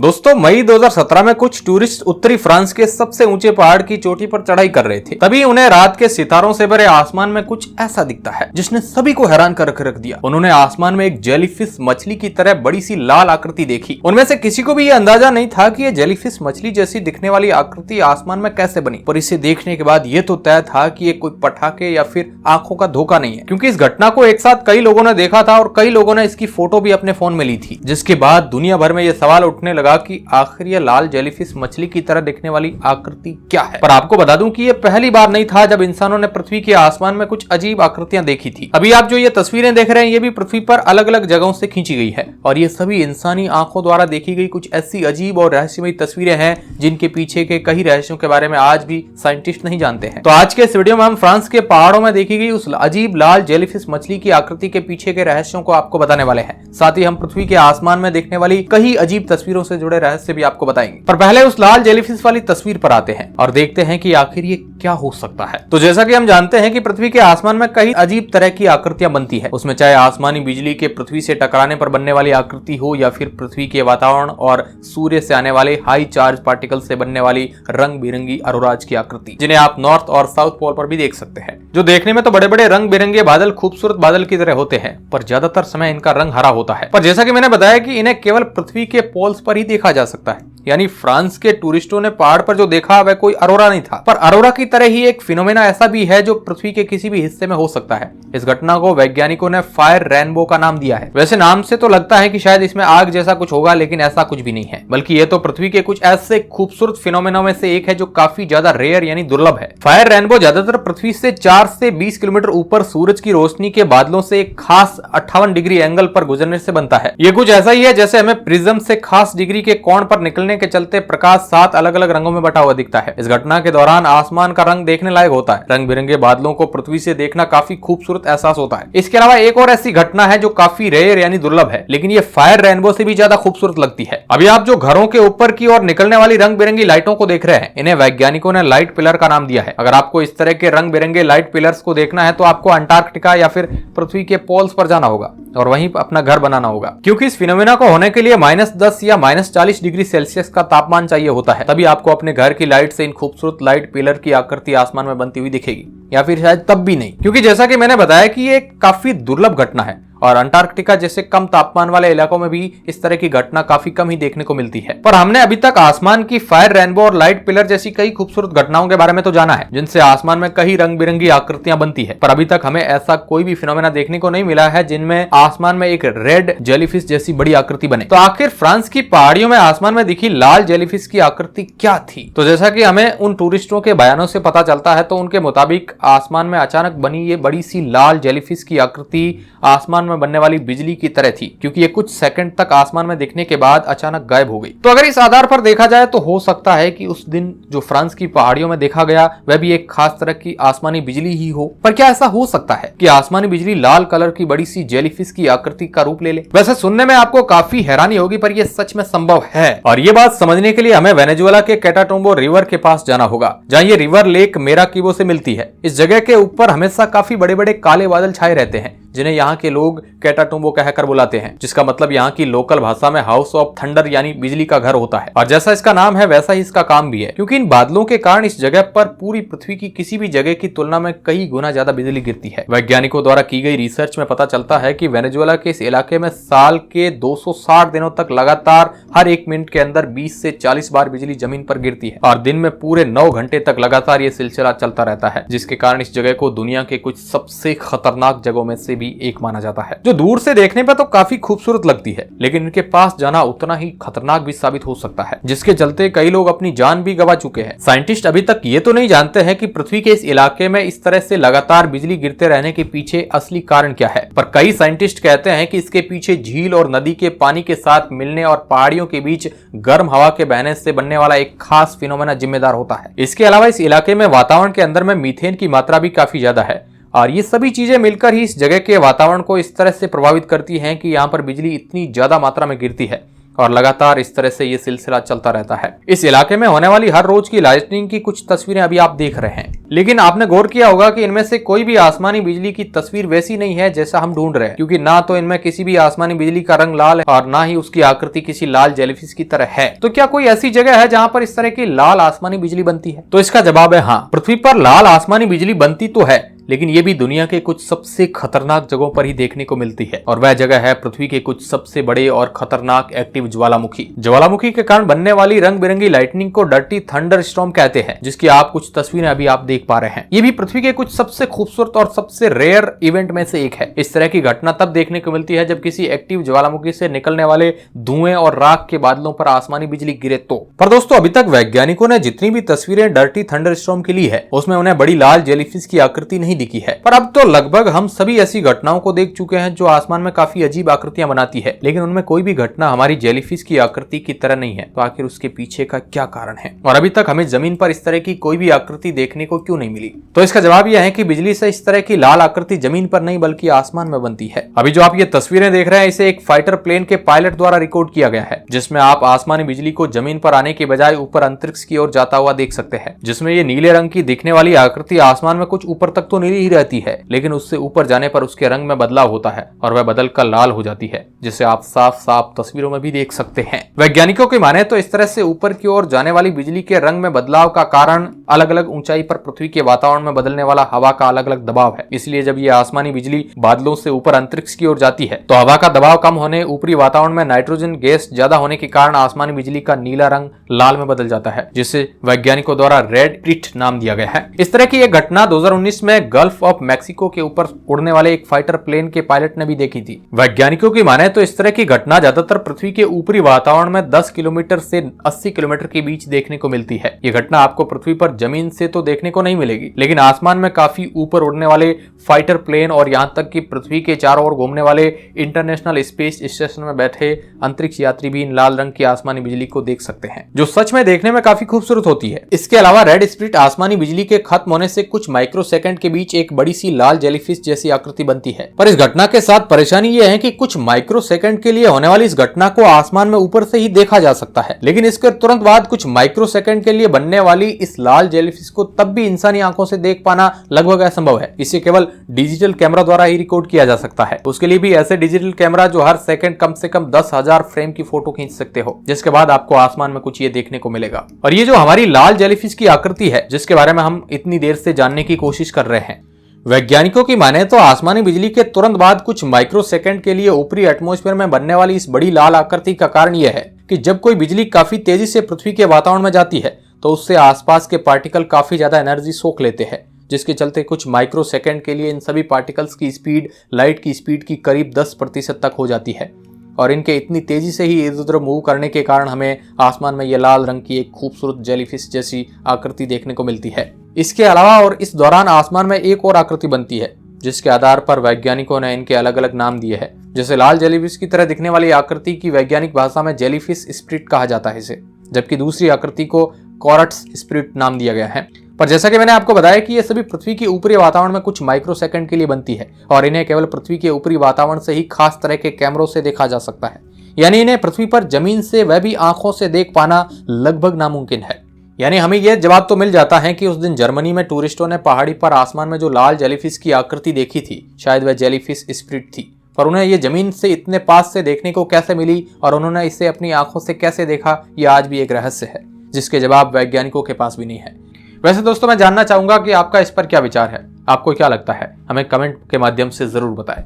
दोस्तों मई 2017 में कुछ टूरिस्ट उत्तरी फ्रांस के सबसे ऊंचे पहाड़ की चोटी पर चढ़ाई कर रहे थे। तभी उन्हें रात के सितारों से भरे आसमान में कुछ ऐसा दिखता है जिसने सभी को हैरान कर रख दिया। उन्होंने आसमान में एक जेलीफिश मछली की तरह बड़ी सी लाल आकृति देखी। उनमें से किसी को भी ये अंदाजा नहीं था कि ये जेलीफिश मछली जैसी दिखने वाली आकृति आसमान में कैसे बनी, पर इसे देखने के बाद ये तो तय था कि ये कोई पटाखे या फिर आंखों का धोखा नहीं है, क्योंकि इस घटना को एक साथ कई लोगों ने देखा था और कई लोगों ने इसकी फोटो भी अपने फोन में ली थी। जिसके बाद दुनिया भर में यह सवाल उठने लगा कि आखिर ये लाल जेलीफिश मछली की तरह दिखने वाली आकृति क्या है। पर आपको बता दूं कि ये पहली बार नहीं था जब इंसानों ने पृथ्वी के आसमान में कुछ अजीब आकृतियां देखी थी। अभी आप जो ये तस्वीरें देख रहे हैं ये भी पृथ्वी पर अलग अलग जगहों से खींची गई है और ये सभी इंसानी आंखों द्वारा देखी गई कुछ ऐसी अजीब और रहस्यमयी तस्वीरें हैं जिनके पीछे के कई रहस्यों के बारे में आज भी साइंटिस्ट नहीं जानते हैं। तो आज के इस वीडियो में हम फ्रांस के पहाड़ों में देखी गई उस अजीब लाल जेलीफिश मछली की आकृति के पीछे के रहस्यों को आपको बताने वाले हैं। साथ ही हम पृथ्वी के आसमान में देखने वाली कई अजीब तस्वीरों से जुड़े रहस्य भी आपको बताएंगे। पर पहले उस लाल जेलीफिश वाली तस्वीर पर आते हैं और देखते हैं कि आखिर ये क्या हो सकता है। तो जैसा कि हम जानते हैं कि पृथ्वी के आसमान में कई अजीब तरह की आकृतियां बनती है, उसमें चाहे आसमानी बिजली के पृथ्वी से टकराने पर बनने वाली आकृति हो या फिर पृथ्वी के वातावरण और सूर्य से आने वाले हाई चार्ज पार्टिकल से बनने वाली रंग बिरंगी अरोराज की आकृति, जिन्हें आप नॉर्थ और साउथ पोल पर भी देख सकते हैं। जो देखने में तो बड़े बड़े रंग बिरंगे बादल खूबसूरत बादल की तरह होते हैं, पर ज्यादातर समय इनका रंग हरा होता है। पर जैसा कि मैंने बताया कि इन्हें केवल पृथ्वी के पोल्स पर ही देखा जा सकता है, यानी फ्रांस के टूरिस्टों ने पहाड़ पर जो देखा वह कोई अरोरा नहीं था, पर अरोरा की तरह ही एक फिनोमेना ऐसा भी है जो पृथ्वी के किसी भी हिस्से में हो सकता है। इस घटना को वैज्ञानिकों ने फायर रेनबो का नाम दिया है। वैसे नाम से तो लगता है कि शायद इसमें आग जैसा कुछ होगा, लेकिन ऐसा कुछ भी नहीं है, बल्कि ये तो पृथ्वी के कुछ ऐसे खूबसूरत फिनोमेना में से एक है जो काफी ज्यादा रेयर यानी दुर्लभ है। फायर रेनबो ज्यादातर पृथ्वी से 4 से 20 किलोमीटर ऊपर सूरज की रोशनी के बादलों से एक खास 58 डिग्री एंगल पर गुजरने से बनता है। ये कुछ ऐसा ही है जैसे हमें प्रिज्म से खास डिग्री के कोण पर निकलने के चलते प्रकाश 7 अलग अलग रंगों में बटा हुआ दिखता है। इस घटना के दौरान आसमान का रंग देखने लायक होता है। रंग बिरंगे बादलों को पृथ्वी से देखना काफी खूबसूरत एहसास होता है। इसके अलावा एक और ऐसी घटना है जो काफी रेयर यानी दुर्लभ है, लेकिन ये फायर रेनबो से भी ज्यादा खूबसूरत लगती है। अभी आप जो घरों के ऊपर की ओर निकलने वाली रंग बिरंगी लाइटों को देख रहे हैं, इन्हें वैज्ञानिकों ने लाइट पिलर का नाम दिया है। अगर आपको इस तरह के रंग बिरंगे लाइट पिलर्स को देखना है तो आपको अंटार्कटिका या फिर पृथ्वी के पोल्स पर जाना होगा और वहीं अपना घर बनाना होगा, क्योंकि इस फिनोमेना को होने के लिए -10 या -40 डिग्री सेल्सियस का तापमान चाहिए होता है। तभी आपको अपने घर की लाइट से इन खूबसूरत लाइट पिलर की आकृति आसमान में बनती हुई दिखेगी, या फिर शायद तब भी नहीं, क्योंकि जैसा कि मैंने बताया कि ये काफी दुर्लभ घटना है और अंटार्कटिका जैसे कम तापमान वाले इलाकों में भी इस तरह की घटना काफी कम ही देखने को मिलती है। पर हमने अभी तक आसमान की फायर रेनबो और लाइट पिलर जैसी कई खूबसूरत घटनाओं के बारे में तो जाना है, जिनसे आसमान में कई रंग बिरंगी आकृतियां बनती है, पर अभी तक हमें ऐसा कोई भी फिनोमेना देखने को नहीं मिला है जिनमें आसमान में एक रेड जेलीफिश जैसी बड़ी आकृति बने। तो आखिर फ्रांस की पहाड़ियों में आसमान में दिखी लाल जेलीफिश की आकृति क्या थी? तो जैसा कि हमें उन टूरिस्टों के बयानों से पता चलता है, तो उनके मुताबिक आसमान में अचानक बनी ये बड़ी सी लाल जेलीफिश की आकृति आसमान में बनने वाली बिजली की तरह थी, क्योंकि ये कुछ सेकंड तक आसमान में दिखने के बाद अचानक गायब हो गई। तो अगर इस आधार पर देखा जाए तो हो सकता है कि उस दिन जो फ्रांस की पहाड़ियों में देखा गया वह भी एक खास तरह की आसमानी बिजली ही हो। पर क्या ऐसा हो सकता है कि आसमानी बिजली लाल कलर की बड़ी सी जेलीफिश की आकृति का रूप ले ले? वैसे सुनने में आपको काफी हैरानी होगी, पर यह सच में संभव है। और ये बात समझने के लिए हमें वेनेजुएला के कैटाटुम्बो रिवर के पास जाना होगा, जहाँ ये रिवर लेक मेराकीबो से मिलती है। इस जगह के ऊपर हमेशा काफी बड़े बड़े काले बादल छाए रहते हैं, जिन्हें यहाँ के लोग कैटाटुम्बो कहकर बुलाते हैं, जिसका मतलब यहाँ की लोकल भाषा में हाउस ऑफ थंडर यानी बिजली का घर होता है। और जैसा इसका नाम है वैसा ही इसका काम भी है, क्योंकि इन बादलों के कारण इस जगह पर पूरी पृथ्वी की किसी भी जगह की तुलना में कई गुना ज्यादा बिजली गिरती है। वैज्ञानिकों द्वारा की गई रिसर्च में पता चलता है कि वेनेजुएला के इस इलाके में साल के 260 दिनों तक लगातार हर 1 मिनट के अंदर 20 से 40 बार बिजली जमीन पर गिरती है और दिन में पूरे 9 घंटे तक लगातार ये सिलसिला चलता रहता है, जिसके कारण इस जगह को दुनिया के कुछ सबसे खतरनाक जगहों में से भी एक माना जाता है। जो दूर से देखने पर तो काफी खूबसूरत लगती है, लेकिन इनके पास जाना उतना ही खतरनाक भी साबित हो सकता है, जिसके चलते कई लोग अपनी जान भी गंवा चुके हैं। साइंटिस्ट अभी तक ये तो नहीं जानते हैं कि पृथ्वी के इस इलाके में इस तरह से लगातार बिजली गिरते रहने के पीछे असली कारण क्या है, पर कई साइंटिस्ट कहते हैं कि इसके पीछे झील और नदी के पानी के साथ मिलने और पहाड़ियों के बीच गर्म हवा के बहने से बनने वाला एक खास फिनोमेना जिम्मेदार होता है। इसके अलावा इस इलाके में वातावरण के अंदर में मीथेन की मात्रा भी काफी ज्यादा है और ये सभी चीजें मिलकर ही इस जगह के वातावरण को इस तरह से प्रभावित करती हैं कि यहाँ पर बिजली इतनी ज्यादा मात्रा में गिरती है और लगातार इस तरह से ये सिलसिला चलता रहता है। इस इलाके में होने वाली हर रोज की लाइटनिंग की कुछ तस्वीरें अभी आप देख रहे हैं, लेकिन आपने गौर किया होगा कि इनमें से कोई भी आसमानी बिजली की तस्वीर वैसी नहीं है जैसा हम ढूंढ रहे हैं, क्योंकि ना तो इनमें किसी भी आसमानी बिजली का रंग लाल है और ना ही उसकी आकृति किसी लाल जेलीफिश की तरह है। तो क्या कोई ऐसी जगह है जहां पर इस तरह की लाल आसमानी बिजली बनती है? तो इसका जवाब है हाँ, पृथ्वी पर लाल आसमानी बिजली बनती तो है, लेकिन ये भी दुनिया के कुछ सबसे खतरनाक जगहों पर ही देखने को मिलती है, और वह जगह है पृथ्वी के कुछ सबसे बड़े और खतरनाक एक्टिव ज्वालामुखी। ज्वालामुखी के कारण बनने वाली रंग बिरंगी लाइटनिंग को डर्टी थंडर स्टॉर्म कहते हैं, जिसकी आप कुछ तस्वीरें अभी आप देख पा रहे हैं। ये भी पृथ्वी के कुछ सबसे खूबसूरत और सबसे रेयर इवेंट में से एक है। इस तरह की घटना तब देखने को मिलती है जब किसी एक्टिव ज्वालामुखी से निकलने वाले धुएं और राख के बादलों पर आसमानी बिजली गिरे तो। पर दोस्तों, अभी तक वैज्ञानिकों ने जितनी भी तस्वीरें डर्टी थंडर स्टॉर्म की ली है, उसमें उन्हें बड़ी लाल जेलीफिश की आकृति नहीं दिखी है। पर अब तो लगभग हम सभी ऐसी घटनाओं को देख चुके हैं जो आसमान में काफी अजीब आकृतियां बनाती है, लेकिन उनमें कोई भी घटना हमारी जेलीफिश की आकृति की तरह नहीं है। तो आखिर उसके पीछे का क्या कारण है, और अभी तक हमें जमीन पर इस तरह की कोई भी आकृति देखने को क्यों नहीं मिली? तो इसका जवाब यह है कि बिजली से इस तरह की लाल आकृति जमीन पर नहीं बल्कि आसमान में बनती है। अभी जो आप ये तस्वीरें देख रहे हैं, इसे एक फाइटर प्लेन के पायलट द्वारा रिकॉर्ड किया गया है, जिसमें आप आसमानी बिजली को जमीन पर आने के बजाय ऊपर अंतरिक्ष की ओर जाता हुआ देख सकते हैं, जिसमें ये नीले रंग की दिखने वाली आकृति आसमान में कुछ ऊपर तक तो नीली ही रहती है, लेकिन उससे ऊपर जाने पर उसके रंग में बदलाव होता है और वह बदलकर लाल हो जाती है, जिसे आप साफ साफ तस्वीरों में भी देख सकते हैं। वैज्ञानिकों की माने तो इस तरह से ऊपर की ओर जाने वाली बिजली के रंग में बदलाव का कारण अलग अलग ऊंचाई पर पृथ्वी के वातावरण में बदलने वाला हवा का अलग अलग दबाव है। इसलिए जब ये आसमानी बिजली बादलों से ऊपर अंतरिक्ष की ओर जाती है तो हवा का दबाव कम होने, ऊपरी वातावरण में नाइट्रोजन गैस ज्यादा होने के कारण आसमानी बिजली का नीला रंग लाल में बदल जाता है, जिसे वैज्ञानिकों द्वारा रेड स्प्लिट नाम दिया गया है। इस तरह की एक घटना 2019 में गल्फ ऑफ मैक्सिको के ऊपर उड़ने वाले एक फाइटर प्लेन के पायलट ने भी देखी थी। वैज्ञानिकों की माने तो इस तरह की घटना ज्यादातर पृथ्वी के ऊपरी वातावरण में 10 किलोमीटर से 80 किलोमीटर के बीच देखने को मिलती है। ये घटना आपको पृथ्वी पर जमीन से तो देखने को नहीं मिलेगी, लेकिन आसमान में काफी ऊपर उड़ने वाले फाइटर प्लेन और यहाँ तक कि पृथ्वी के चारों ओर घूमने वाले इंटरनेशनल स्पेस स्टेशन में बैठे अंतरिक्ष यात्री भी इन लाल रंग की आसमानी बिजली को देख सकते हैं, जो सच में देखने में काफी खूबसूरत होती है। इसके अलावा रेड स्प्लिट आसमानी बिजली के खत्म होने से कुछ माइक्रो सेकंड के बीच एक बड़ी सी लाल जेलीफिश जैसी आकृति बनती है। पर इस घटना के साथ परेशानी यह है कि कुछ माइक्रो सेकंड के लिए होने वाली इस घटना को आसमान में ऊपर से ही देखा जा सकता है, लेकिन इसके तुरंत बाद कुछ माइक्रो सेकंड के लिए बनने वाली इस लाल जेलीफिश को तब भी इंसानी आंखों से देख पाना लगभग असंभव है। इसे केवल डिजिटल कैमरा द्वारा ही रिकॉर्ड किया जा सकता है। उसके लिए भी ऐसे डिजिटल कैमरा जो हर सेकंड कम से कम 10,000 फ्रेम की फोटो खींच सकते हो, जिसके बाद आपको आसमान में कुछ ये देखने को मिलेगा। और ये जो हमारी लाल जेलीफिश की आकृति है, जिसके बारे में हम इतनी देर से जानने की कोशिश कर रहे हैं, वैज्ञानिकों की माने तो आसमानी बिजली के तुरंत बाद कुछ माइक्रो सेकंड के लिए ऊपरी एटमॉस्फेयर में बनने वाली इस बड़ी लाल आकृति का कारण यह है कि जब कोई बिजली काफी तेजी से पृथ्वी के वातावरण में जाती है तो उससे आसपास के पार्टिकल काफी ज्यादा एनर्जी सोख लेते हैं, जिसके चलते कुछ माइक्रो सेकंड के लिए इन सभी पार्टिकल्स की स्पीड लाइट की स्पीड की करीब 10% तक हो जाती है, और इनके इतनी तेजी से ही इधर उधर मूव करने के कारण हमें आसमान में यह लाल रंग की एक खूबसूरत जेलीफिश जैसी आकृति देखने को मिलती है। इसके अलावा और इस दौरान आसमान में एक और आकृति बनती है, जिसके आधार पर वैज्ञानिकों ने इनके अलग अलग नाम दिए हैं। जैसे लाल जेलीफिश की तरह दिखने वाली आकृति की वैज्ञानिक भाषा में जेलीफिश स्प्लिट कहा जाता है इसे, जबकि दूसरी आकृति को कॉरट्स स्प्लिट नाम दिया गया है। पर जैसा कि मैंने आपको बताया कि ये सभी पृथ्वी के ऊपरी वातावरण में कुछ माइक्रो सेकंड के लिए बनती है, और इन्हें केवल पृथ्वी के ऊपरी वातावरण से ही खास तरह के कैमरों से देखा जा सकता है। यानी इन्हें पृथ्वी पर जमीन से वह भी आंखों से देख पाना लगभग नामुमकिन है। यानी हमें यह जवाब तो मिल जाता है कि उस दिन जर्मनी में टूरिस्टों ने पहाड़ी पर आसमान में जो लाल जेलीफिश की आकृति देखी थी, शायद वह जेलीफिश स्प्लिट थी, पर उन्हें यह जमीन से इतने पास से देखने को कैसे मिली और उन्होंने इसे अपनी आंखों से कैसे देखा, यह आज भी एक रहस्य है, जिसके जवाब वैज्ञानिकों के पास भी नहीं है। वैसे दोस्तों, मैं जानना चाहूंगा कि आपका इस पर क्या विचार है, आपको क्या लगता है, हमें कमेंट के माध्यम से जरूर बताएं।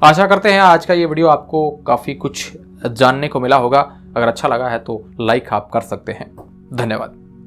आशा करते हैं आज का ये वीडियो आपको काफी कुछ जानने को मिला होगा। अगर अच्छा लगा है तो लाइक आप कर सकते हैं। धन्यवाद।